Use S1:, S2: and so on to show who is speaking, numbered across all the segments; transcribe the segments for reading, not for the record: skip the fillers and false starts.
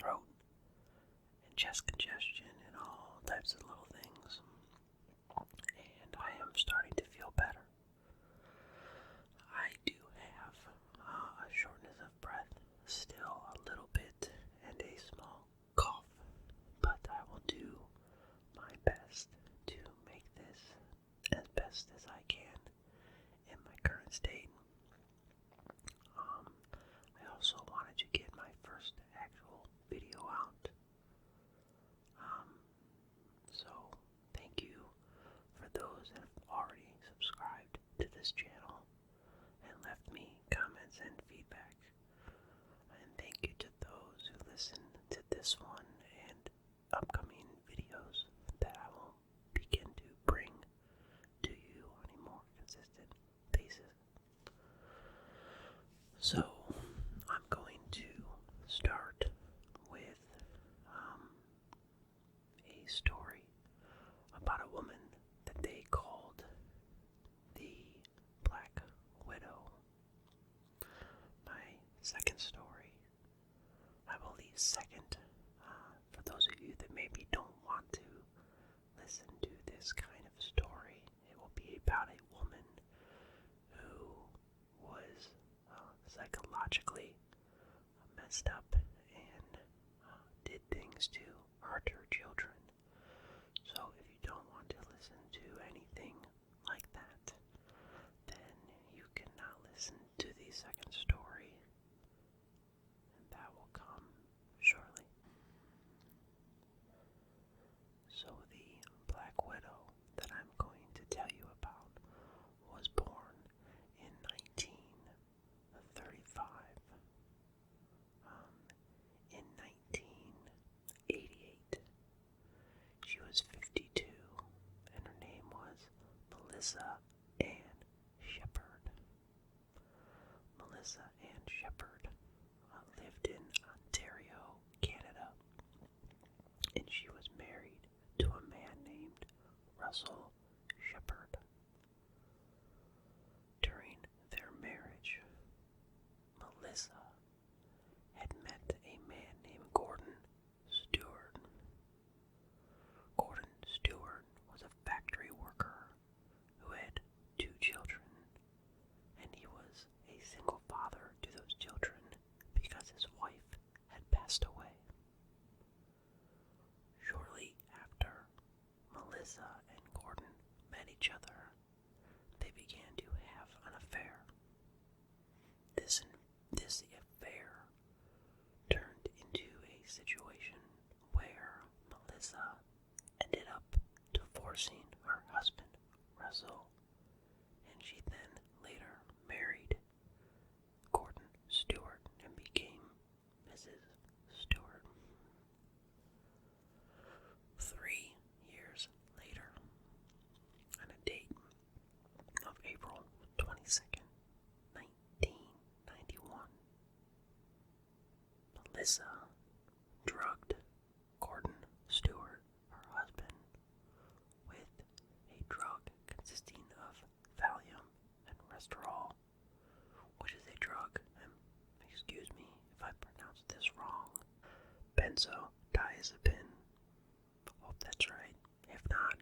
S1: throat and chest congestion and all types of little things. And I am starting to feel better. I do have a shortness of breath, still a little bit, and a small cough, but I will do my best to make this as best as I can in my current state. I also wanted to get my first actual video out. So thank you for those that have already subscribed to this channel and left me comments and feedback. And thank you to those who listen to this one and upcoming videos that I will begin to bring to you on a more consistent basis. So I'm going to start with a story about a woman that they called the Black Widow. My second story, I believe second, for those of you that maybe don't want to listen to this kind of story, it will be about a woman who was psychologically messed up and did things to hurt her children. So if you don't want to listen to anything like that, then you cannot listen to the second story, and that will come shortly. So the Black Widow that I'm going to tell you about was born in 1935. In 1988, she was 52, and her name was Melissa Ann Shepard. Melissa Ann Shepard lived in Ontario, Canada, and she was married to a man named Russell Shepard. During their marriage, Melissa had met a man named Gordon Stewart. Gordon Stewart was a factory worker who had 2 children, and he was a single father to those children because his wife had passed away. Shortly after Melissa and Gordon met each other, they began to have an affair. This affair turned into a situation where Melissa ended up divorcing her husband, Russell, and she then later married Gordon Stewart and became Mrs. Stewart. 3 years later, on a date of April 22nd, 1991, Melissa drugged Gordon Stewart, her husband, with a drug consisting of Valium and Restorol, which is a drug, and excuse me if I pronounce this wrong, benzodiazepine. Hope that's right. If not,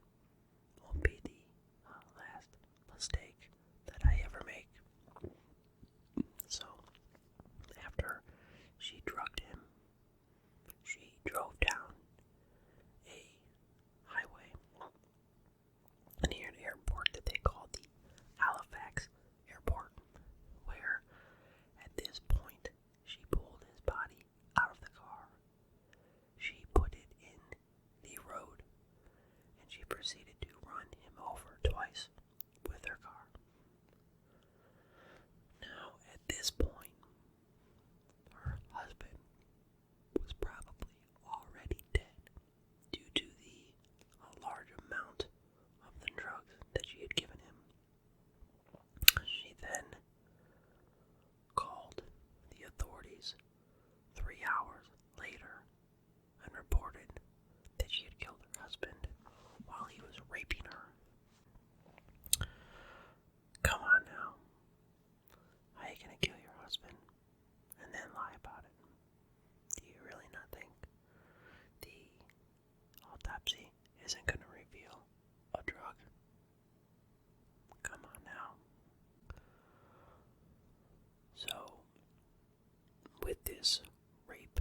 S1: won't be the last mistake that I ever make. So, after she drugged him, she drove down a highway near an airport that they called the Halifax Airport, where at this point she pulled his body out of the car. She put it in the road, and she proceeded autopsy isn't going to reveal a drug. Come on now. So, with this rape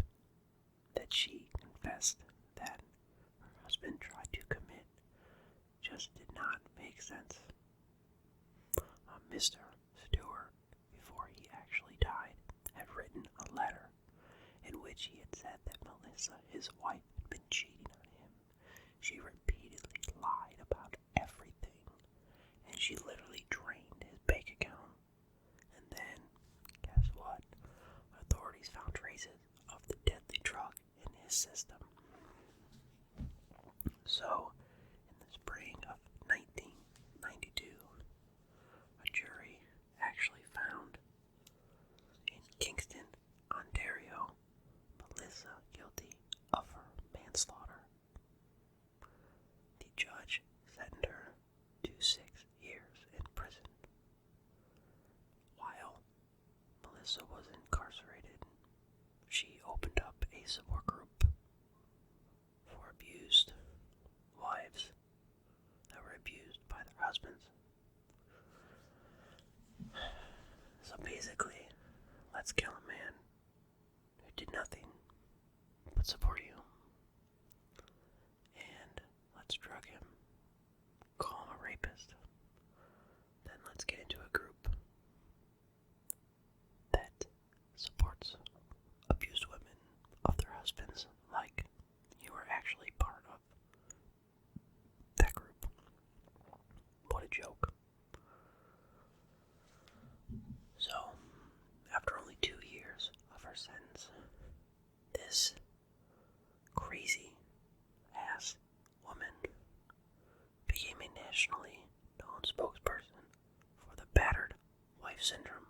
S1: that she confessed that her husband tried to commit just did not make sense. Mr. Stewart, before he actually died, had written a letter in which he had said that Melissa, his wife, had been cheating on him. She repeatedly lied about everything, and she literally drained his bank account. And then, guess what? Authorities found traces of the deadly drug in his system. So, in the spring of 1992, a jury actually found in Kingston, Ontario, Melissa guilty of her manslaughter. The judge sentenced her to 6 years in prison. While Melissa was incarcerated, she opened up a support group for abused wives that were abused by their husbands. So basically, let's kill a man who did nothing but support you. And let's drug him, call him a rapist. Then let's get into a group that supports abused women of their husbands, like you are actually part of that group. What a joke. So, after only 2 years of her sentence, this crazy ass woman became a nationally known spokesperson for the battered wife syndrome.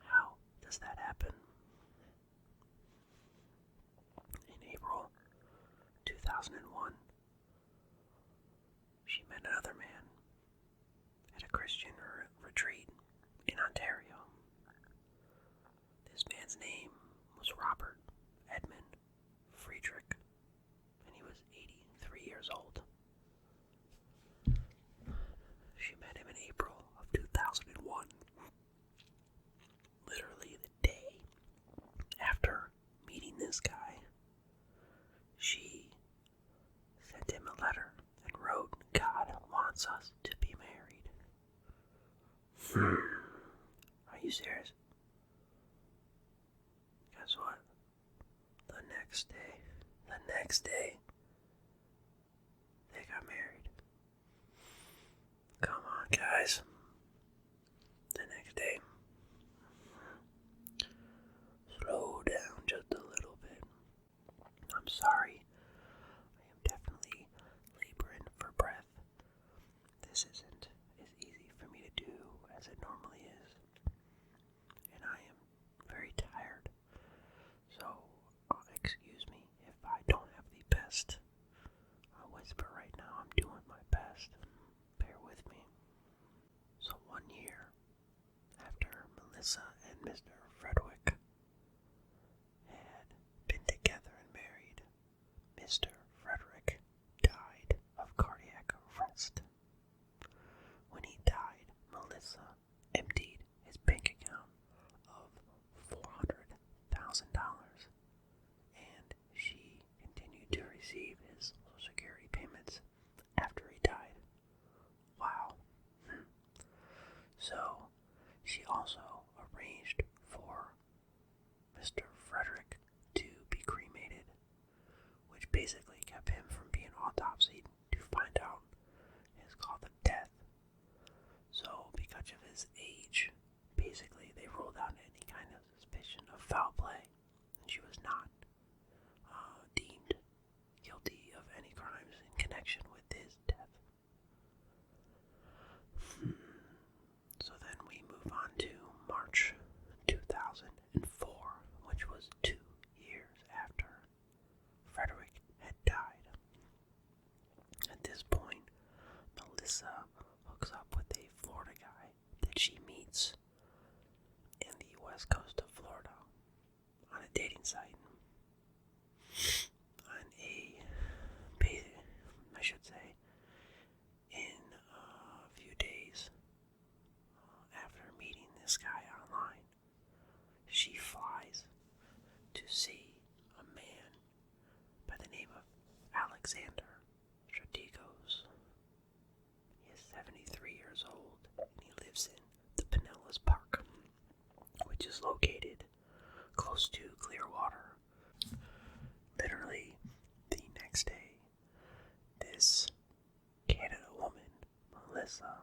S1: How does that happen? In April 2001, she met another man at a Christian retreat in Ontario. This man's name was Robert Edmund Friedrich, and he was 83 years old. She met him in April of 2001. Literally the day after meeting this guy, she sent him a letter and wrote, "God wants us to be married." Are you serious? Guess what? The next day, they got married. Come on, guys. The next day. Slow down just a little bit. I'm sorry. I am definitely laboring for breath. This isn't as easy for me to do as it normally is. And I am very tired. So, excuse me if I don't have the best whisper right now. I'm doing my best. Bear with me. So 1 year after Melissa and Mr. Fredwick had been together and married, Mr. Frederick died of cardiac arrest. When he died, Melissa emptied his bank account of $400,000, and she continued to receive his Social Security payments after he died. Wow. So, she also arranged for Mr. Frederick to be cremated, which basically kept him from being autopsied to find out his cause of death. So, because of his age, basically they ruled out any kind of suspicion of foul play, and she was not deemed guilty of any crimes in connection with his death. So then we move on to March 2004, which was 2 years after Frederick had died. At this point, Melissa hooks up with a Florida guy that she meets in the west coast of Florida on a dating site. On a Melissa,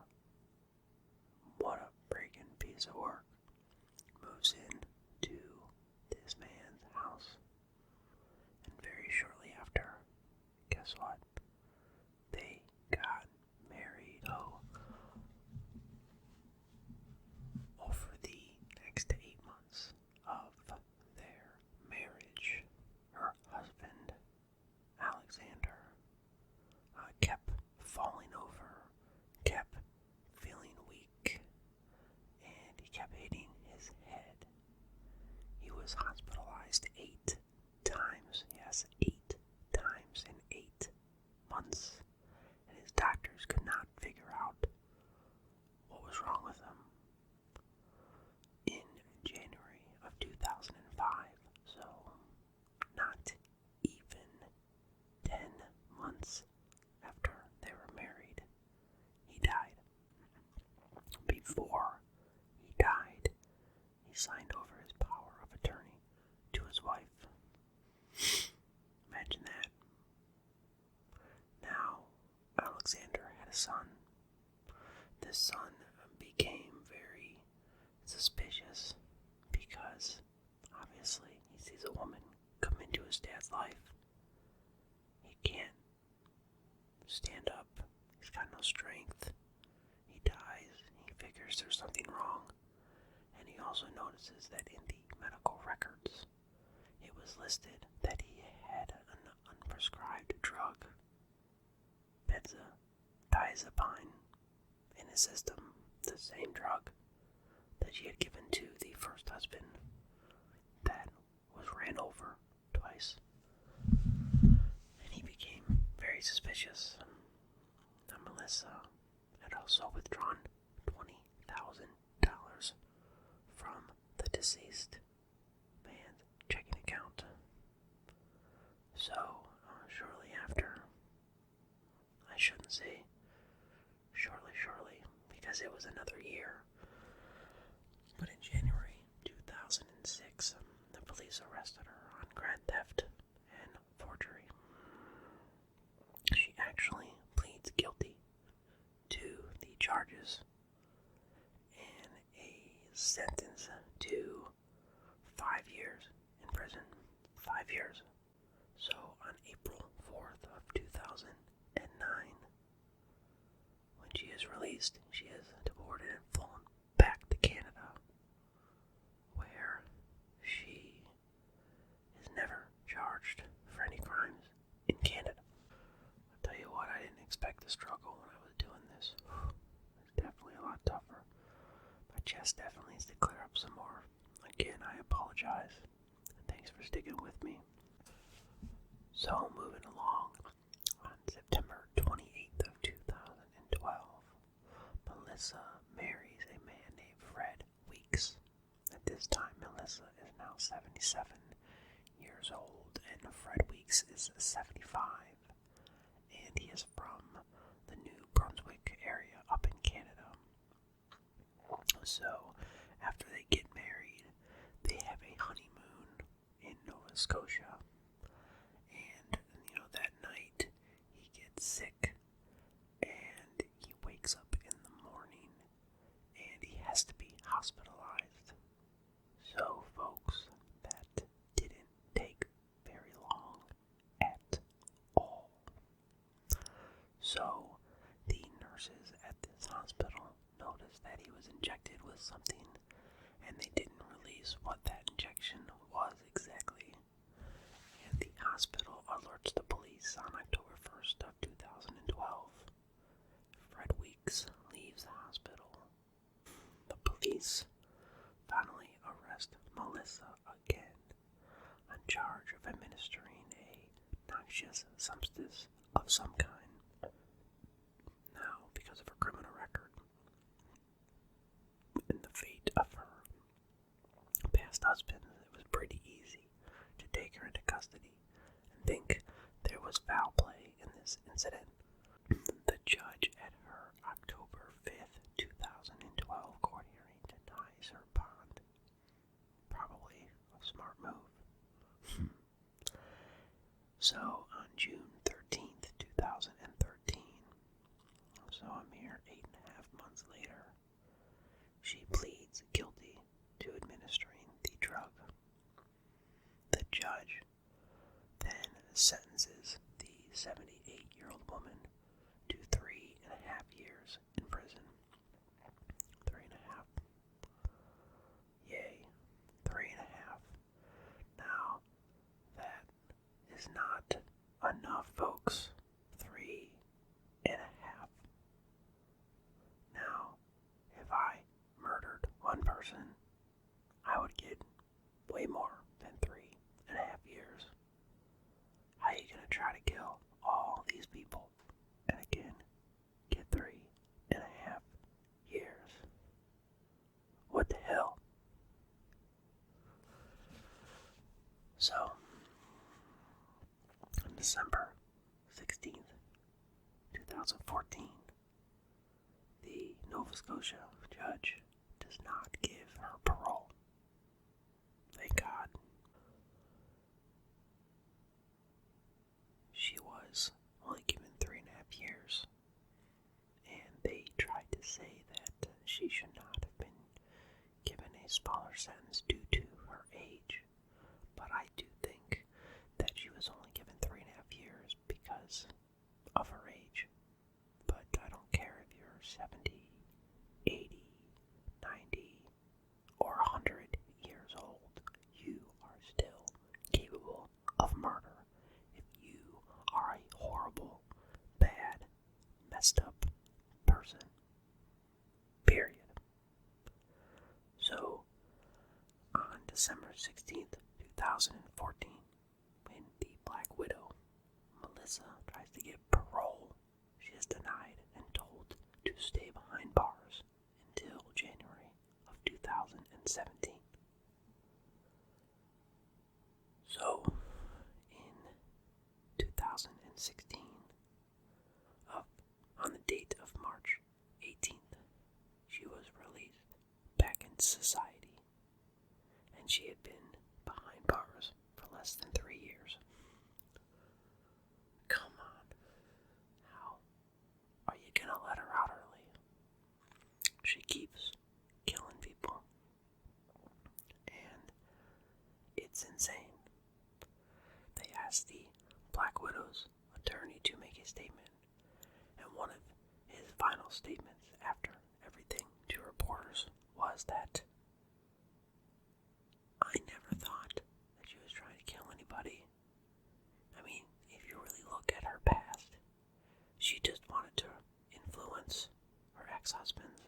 S1: what a friggin' piece of work, moves in to this man's house. And very shortly after, guess what? They got married. Oh, over the next 8 months of their marriage, her husband, Alexander, kept falling over, kept feeling weak, and he kept hitting his head. He was hospitalized 8 times. Yes, 8 times in 8 months. And his doctors could not figure out what was wrong with him. In January of 2005, so not even 10 months after they were married, he died. Before he died, he signed over his power of attorney to his wife. Imagine that. Now, Alexander had a son. This son became very suspicious because, obviously, he sees a woman come into his dad's life. He can't stand up. He's got no strength. He dies. He figures there's something wrong. And he also notices that in the medical records, it was listed that he had an unprescribed drug, benzodiazepine, in his system, the same drug that she had given to the first husband that was ran over twice. And he became very suspicious. Now, Melissa had also withdrawn $20,000 from the deceased man's checking account. So, shortly after, I shouldn't say shortly, because it was another year, but in January 2006, the police arrested her on grand theft and forgery. She actually pleads guilty to the charges and a sentence to 5 years in prison. 5 years. So on April 4th of 2009, when she is released, she is deported and flown back to Canada, where she is never charged for any crimes in Canada. I'll tell you what, I didn't expect the struggle when I was doing this. It's definitely a lot tougher. My chest definitely needs to clear up some more. Again, I apologize. Thanks for sticking with me. So, moving along, on September 28th of 2012, Melissa marries a man named Fred Weeks. At this time, Melissa is now 77 years old, and Fred Weeks is 75, and he is from the New Brunswick area up in Canada. So, after they get married, they have a honeymoon in Nova Scotia. And, that night, he gets sick, and he wakes up in the morning, and he has to be hospitalized. So, folks, that didn't take very long at all. So, the nurses at this hospital noticed that he was injected with something, and they didn't release what that injection was exactly. And the hospital alerts the police on October 1st of 2012. Fred Weeks leaves the hospital. The police finally arrest Melissa again on charge of administering a noxious substance of some kind. Now, because of her criminal record and the fate of her past husband, it was pretty easy to take her into custody and think there was foul play in this incident. The judge at her October 5th, 2012 court hearing denies her bond. Probably a smart move. So on June 13th, 2013, so a mere she pleads guilty to administering the drug. The judge then sentences the 78-year-old woman to 3.5 years in prison. 3.5. Yay, 3.5. Now, that is not enough, folks. 3.5. Now, if I murdered one person, I would get way more than 3.5 years. How are you gonna try to kill all these people and again get 3.5 years? What the hell? So, on December 16th, 2014, the Nova Scotia judge does not give her parole. Thank God. She was only given 3.5 years, and they tried to say that she should not have been given a smaller sentence due to her age, but I do think that she was only given 3.5 years because of her age. But I don't care if you're 70, 80, 90, or 100 years old, you are still capable of murder if you are a horrible, bad, messed up person. Period. So, on December 16th, 2014, when the Black Widow, Melissa, tries to get parole, she is denied and told to stay behind bars until January of 2017. So, in 2016, on the date of March 18th, she was released back into society, and she had been behind bars for less than 3 years. Come on. How are you gonna let her out early? She keeps killing people. And it's insane. They asked the Black Widow's attorney to make a statement, and one of his final statements after everything to reporters was that I never thought that she was trying to kill anybody. I mean, if you really look at her past, she just wanted to influence her ex-husbands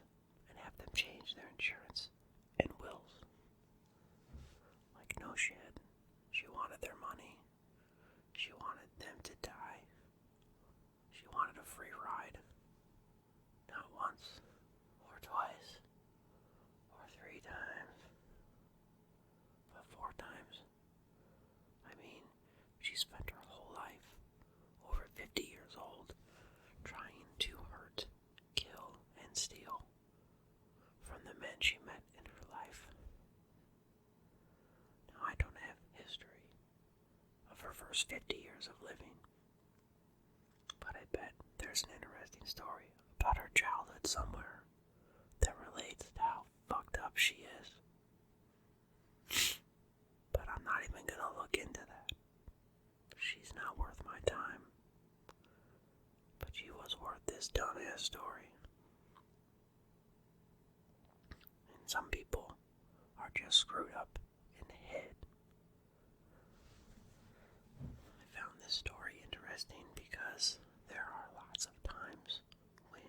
S1: and have them change their insurance and wills. Like, no shit. She wanted their money. She wanted them to die. She wanted a free ride. Not once, or twice, or 3 times, but 4 times. I mean, she spent her whole life, over 50 years old, trying to hurt, kill, and steal from the men she met in her life. Now, I don't have history of her first 50 years of living, but I bet there's an interesting story about her childhood somewhere that relates to how fucked up she is. But I'm not even gonna look into that. She's not worth my time. But she was worth this dumbass story. And some people are just screwed up in the head. I found this story interesting because there are lots of times when,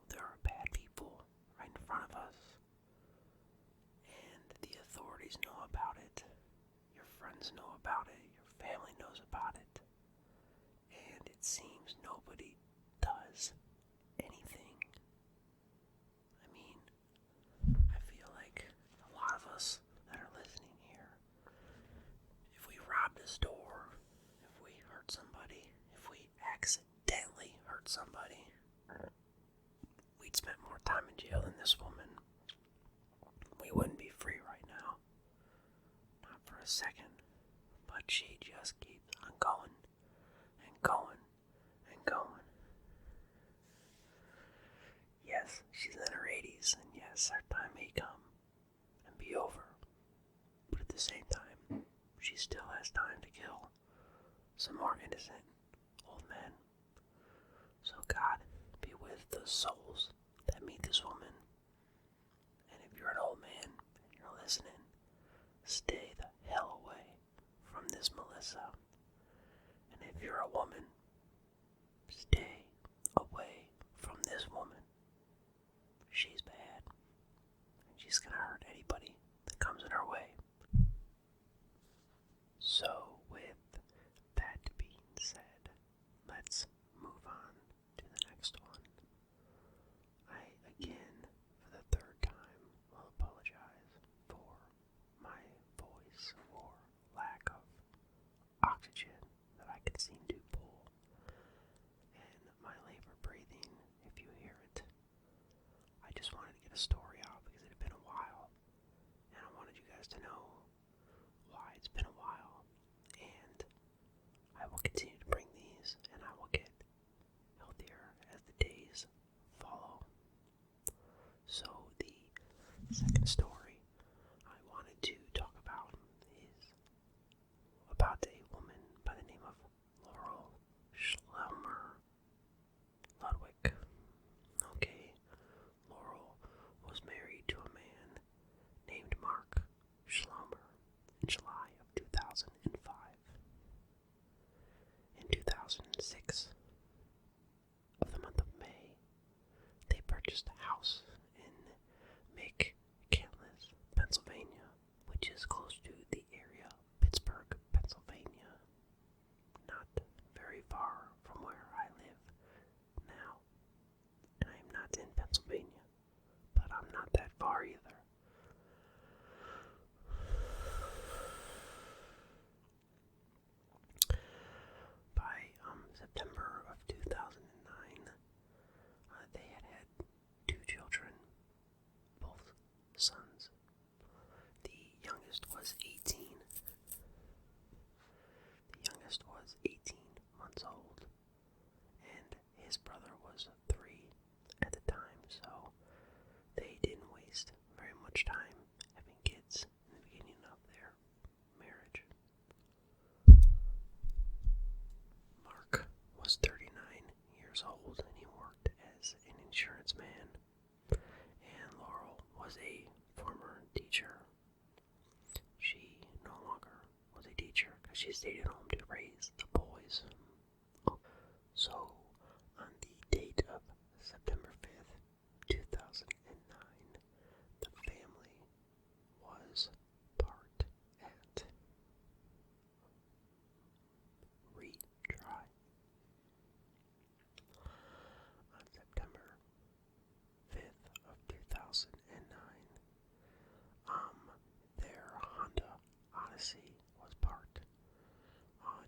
S1: there are bad people right in front of us, and the authorities know about it, your friends know about it, your family knows about it, and it seems nobody does anything. I mean, I feel like a lot of us that are listening here, if we robbed a store, if we hurt somebody, if we accidentally hurt somebody, we'd spend more time in jail than this woman. We wouldn't be free right now. Not for a second. But she just keeps on going and going and going. Yes, she's in her 80s. yes, our time may come and be over, but at the same time, she still has time to kill some more innocent old men. So God be with the souls that meet this woman. And if you're an old man and you're listening, stay the hell away from this Melissa. And if you're a woman, stay away from this woman. She's bad. And she's gonna hurt anybody that comes in her way. So with that being said, let's move on to the next one. I, again, for the third time, will apologize for my voice or lack of oxygen that I can seem to pull, and my labor breathing, if you hear it. I just wanted to get a story out because it had been a while, and I wanted you guys to know why it's been a while, and I will continue to bring these, and I will get healthier as the days follow. So the second story I wanted to talk about is about a woman by the name of Laurel Schlaumer Ludwig. Okay, Laurel was married to a man named Mark Schlaumer in July of 2005. In 2006, of the month of May, they purchased a house in McCandless, Pennsylvania, which is close to the area of Pittsburgh, Pennsylvania, not very far from where I live now. And I am not in Pennsylvania, but I'm not that far either. By September of 2009, they had two children, both sons. The youngest was 18. The youngest was 18 months old, and his brother was 3 at the time, so they didn't waste very much time having kids in the beginning of their marriage. Mark was 39 years old, and he worked as an insurance man, and Laurel was a former teacher. She no longer was a teacher because she stayed at home to raise the boys. So, on the date of September 5th, 2009, the family was parked at retry. On September 5th of 2009, their Honda Odyssey was parked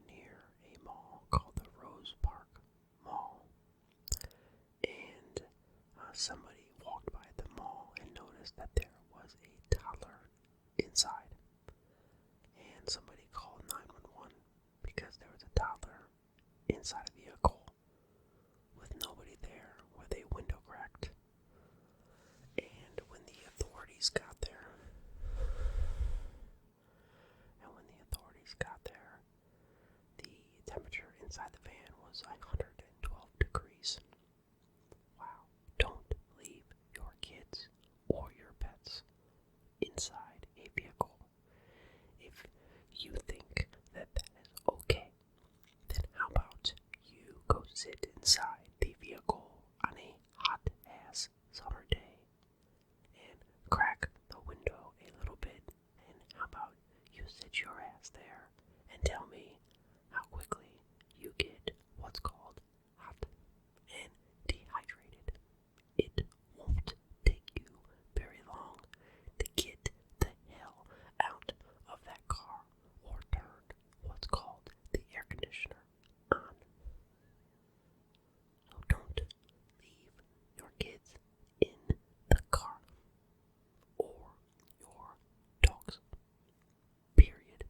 S1: near a mall called the Rose Park Mall, and somebody walked by the mall and noticed that there was a toddler inside, and somebody called 911 because there was a toddler inside a vehicle with nobody there, with a window cracked. And when the authorities got there, the temperature inside the van was 112 degrees. Wow. Don't leave your kids or your pets inside a vehicle. If you think that that is okay, then how about you go sit inside the vehicle on a hot-ass summer day and crack the window a little bit, and how about you sit your ass there and tell me how quickly you get what's called hot and dehydrated. It won't take you very long to get the hell out of that car or turn what's called the air conditioner on. So don't leave your kids in the car or your dogs. Period.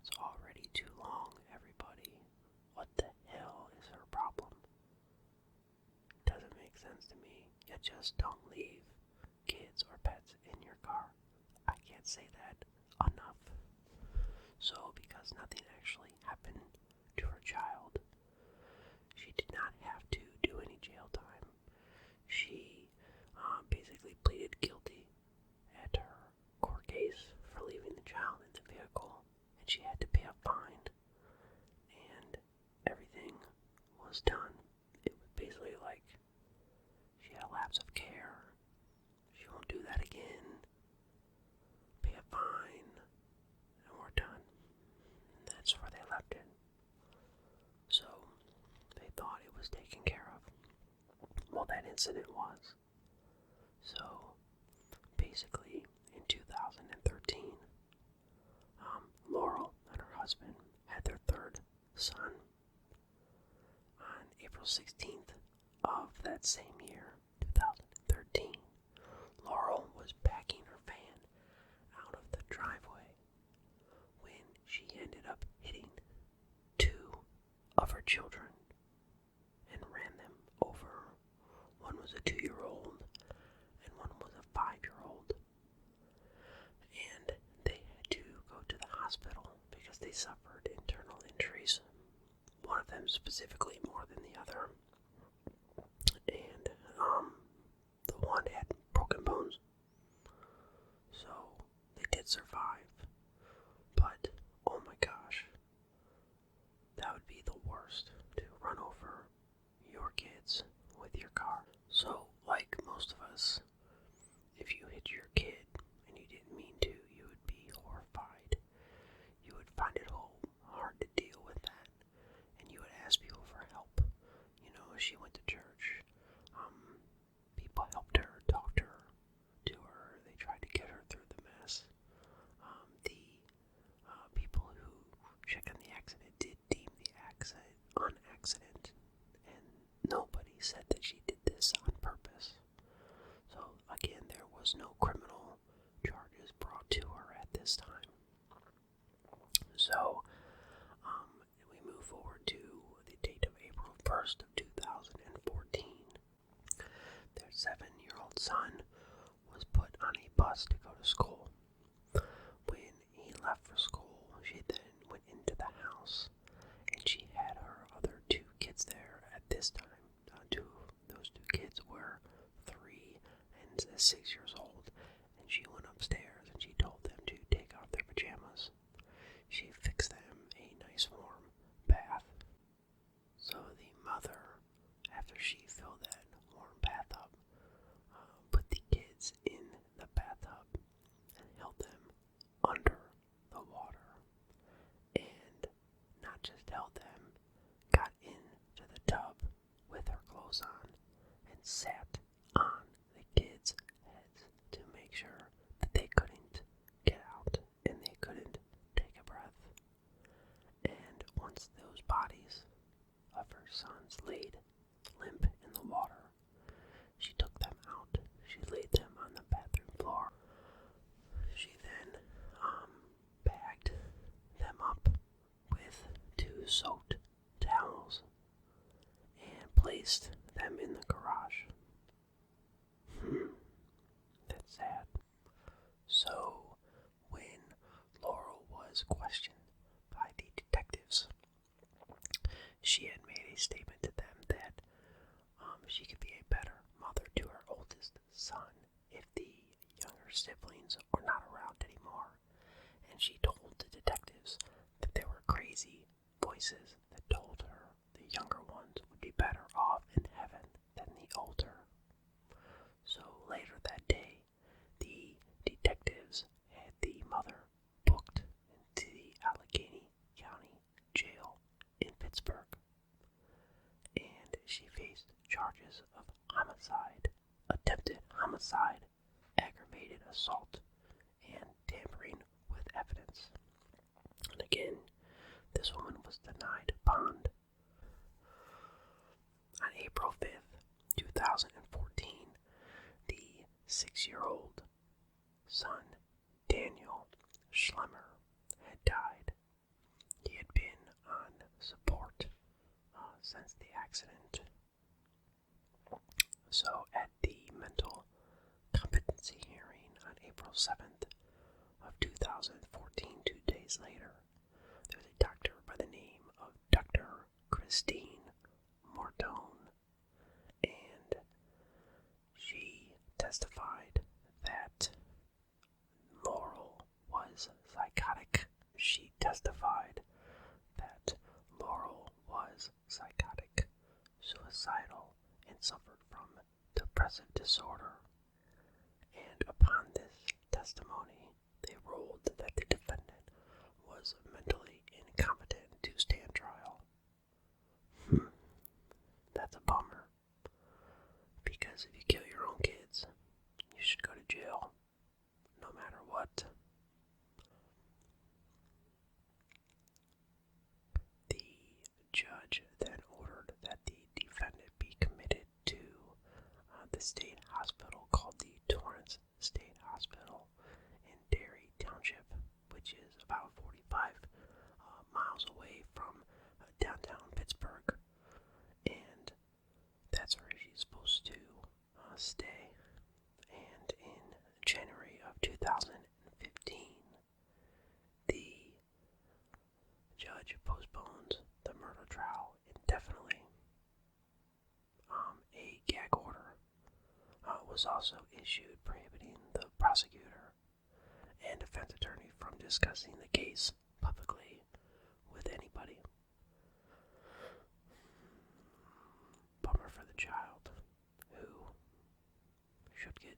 S1: That's already too long, everybody. What the hell is her problem? Doesn't make sense to me. You just don't leave kids or pets in your car. I can't say that enough. So, because nothing actually happened to her child, she did not have to do any jail time. She basically pleaded guilty at her court case for leaving the child in the vehicle, and she had to pay a fine, and everything was done. It was basically like she had a lapse of care. She won't do that again. Pay a fine, and we're done. And that's where they left it. So they thought it was taken care of. Well, that incident was. So basically, in 2013, Laurel and her husband had their third son. On April 16th of that same year, 2013, Laurel was backing her van out of the driveway when she ended up hitting two of her children and ran them over. One was a 2-year-old and one was a 5-year-old. And they had to go to the hospital because they suffered internal injuries. One of them specifically more than the other. And the one had broken bones. So they did survive. But oh my gosh, that would be the worst, to run over your kids with your car. So like most of us, if you hit your kid and you didn't mean to, you would be horrified. You would find it hard to deal with that, and you would ask people for help. You know, she went to church. People helped her, talked to her. They tried to get her through the mess. The people who checked on the accident did deem the accident an accident, and nobody said that she did this on purpose. So again, there was no criminal charges brought to her at this time. So we move forward to the date of April 1st of 2014. Their 7-year-old son was put on a bus to go to school. When he left for school, she then went into the house, and she had her other 2 kids there at this time. Those 2 kids were 3 and 6 years old, and she went upstairs and she told them to take off their pajamas. She fixed them a nice warm bath. So the mother, after she filled that warm bath up, put the kids in the bathtub and held them under the water. And not just held them, got into the tub with her clothes on and sat on the kids' heads to make sure that they couldn't get out and they couldn't take a breath. And once those bodies of her sons laid limp in the water, she took them out. She laid them on the bathroom floor. She then bagged them up with 2 soaked towels and placed them in the garage. That's sad. So, when Laurel was questioned by the detectives, she had made a statement to them that she could be a better mother to her oldest son if the younger siblings were not around anymore. And she told the detectives that there were crazy voices that told her the younger ones would be better off in heaven than the older. So later that day, the detectives had the mother booked into the Allegheny County Jail in Pittsburgh, and she faced charges of homicide, attempted homicide, aggravated assault, and tampering with evidence. And again, this woman was denied bond. On April 5th, 2014, the 6-year-old son, Daniel Schlemmer, had died since the accident. So at the mental competency hearing on April 7th of 2014, 2 days later, there's a doctor by the name of Dr. Christine Mortone, and she testified that Laurel was psychotic. She testified that Laurel was psychotic, suicidal, and suffered from depressive disorder. And upon this testimony, they ruled that the defendant was mentally incompetent to stand trial. That's a bummer. Because if you kill your own kids, you should go to jail, no matter what. The judge then ordered that the defendant be committed to the state hospital called the Torrance State Hospital in Derry Township, which is about 45 miles away from downtown Pittsburgh, and that's where she's supposed to stay. And in January of 2015, the judge postponed the murder trial indefinitely. A gag order was also issued prohibiting the prosecutor and defense attorney from discussing the case publicly with anybody. Bummer for the child, who should get,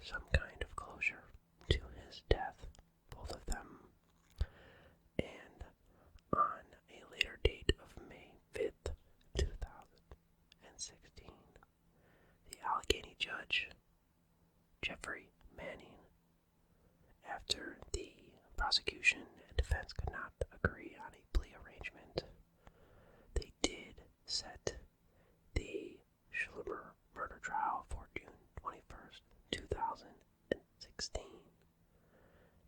S1: some kind of closure to his death, both of them. And on a later date of May 5th, 2016, the Allegheny judge, Jeffrey Manning, after the prosecution and defense could not agree on a plea arrangement, they did set the Schlimmer murder trial for June 21st, 2016.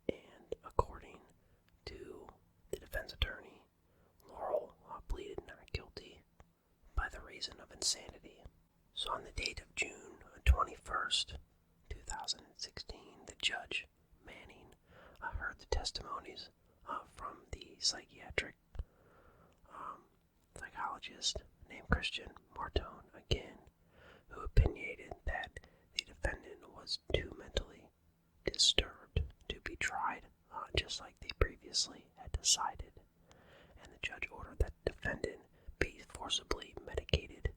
S1: And according to the defense attorney, Laurel pleaded not guilty by the reason of insanity. So on the date of June 21st, 2016, the judge, Manning, heard the testimonies from the psychiatric psychologist named Christian Mortone again, who opinionated that the defendant was too mentally disturbed to be tried, just like they previously had decided. And the judge ordered that the defendant be forcibly medicated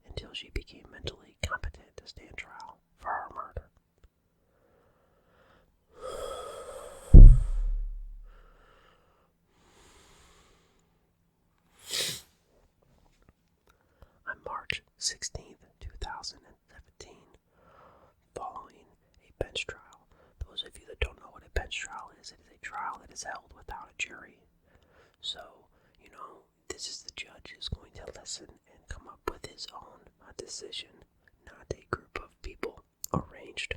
S1: until she became mentally competent to stand trial for her murder. On March 16th, 2017, following a bench trial. Those of you that don't know what a bench trial is, it is a trial that is held without a jury. So, this is the judge who's going to listen and come up with his own decision, not a group of people arranged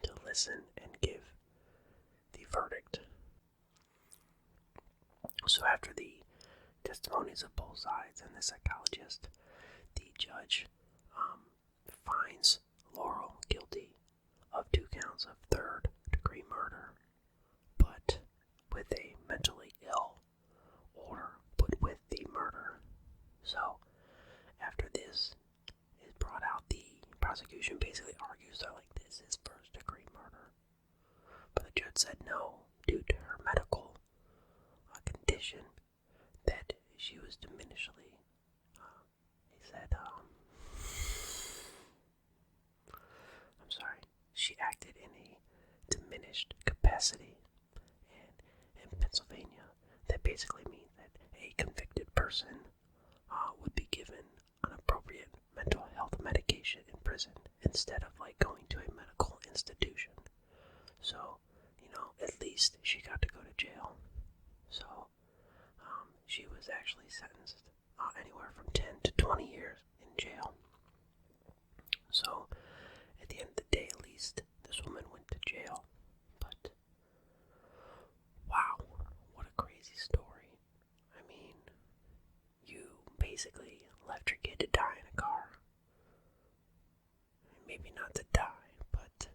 S1: to listen and give the verdict. So after the testimonies of both sides and the psychologist, the judge finds Laurel guilty of 2 counts of third-degree murder, but with a mentally ill order put with the murder. So after this is brought out, the prosecution basically argues that this is first-degree murder. But the judge said no, due to her medical condition, that she was diminishly, she acted in a diminished capacity. And in Pennsylvania, that basically means that a convicted person would be given an appropriate mental health medication in prison instead of going to a medical institution. So, at least she got to go to jail. So, she was actually sentenced anywhere from 10 to 20 years in jail. So, at the end of the day, at least, this woman went to jail. But, wow, what a crazy story. I mean, basically left your kid to die in a car. Maybe not to die, but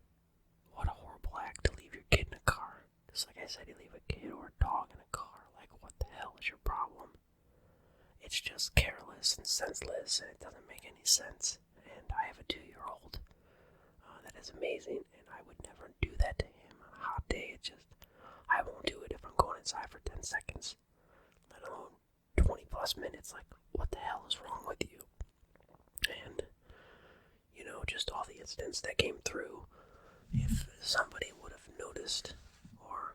S1: what a horrible act to leave your kid in a car. Just like I said, you leave a kid or a dog in a car. Like, what the hell is your problem? It's just careless and senseless, and it doesn't make any sense. And I have a 2-year-old that is amazing, and I would never do that to him on a hot day. I won't do it if I'm going inside for 10 seconds, let alone 20 plus minutes. Like, what the hell is wrong with you? And, just all the incidents that came through, if somebody would have noticed, or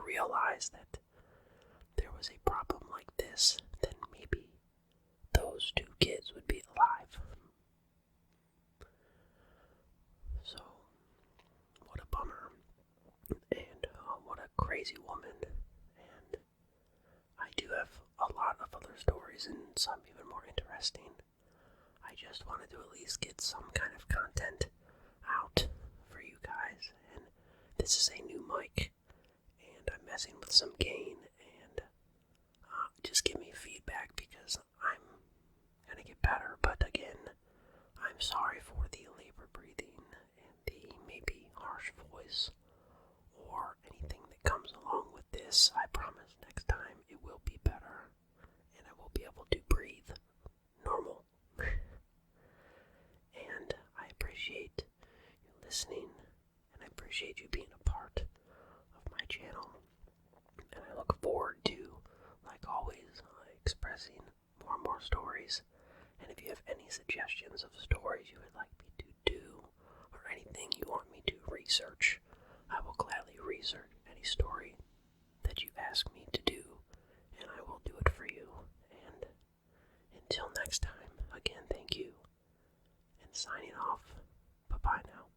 S1: realized that there was a problem like this, then maybe those 2 kids would be alive. So, what a bummer, and what a crazy woman. And I do have a lot of other stories, and some even more interesting. I just wanted to at least get some kind of content out for you guys. And this is a new mic, and I'm messing with some gain, and just give me feedback because I'm gonna get better. But again, I'm sorry for the labor breathing and the maybe harsh voice or anything that comes along with this. I promise next time it will be better, and I will be able to breathe normal. And I appreciate you listening, and I appreciate you being a part of my channel. And I look forward to, like always, expressing more and more stories. And if you have any suggestions of stories you would like me to do, or anything you want me to research, I will gladly research any story that you ask me to do, and I will do it for you. And until next time, again, thank you. And signing off, bye-bye now.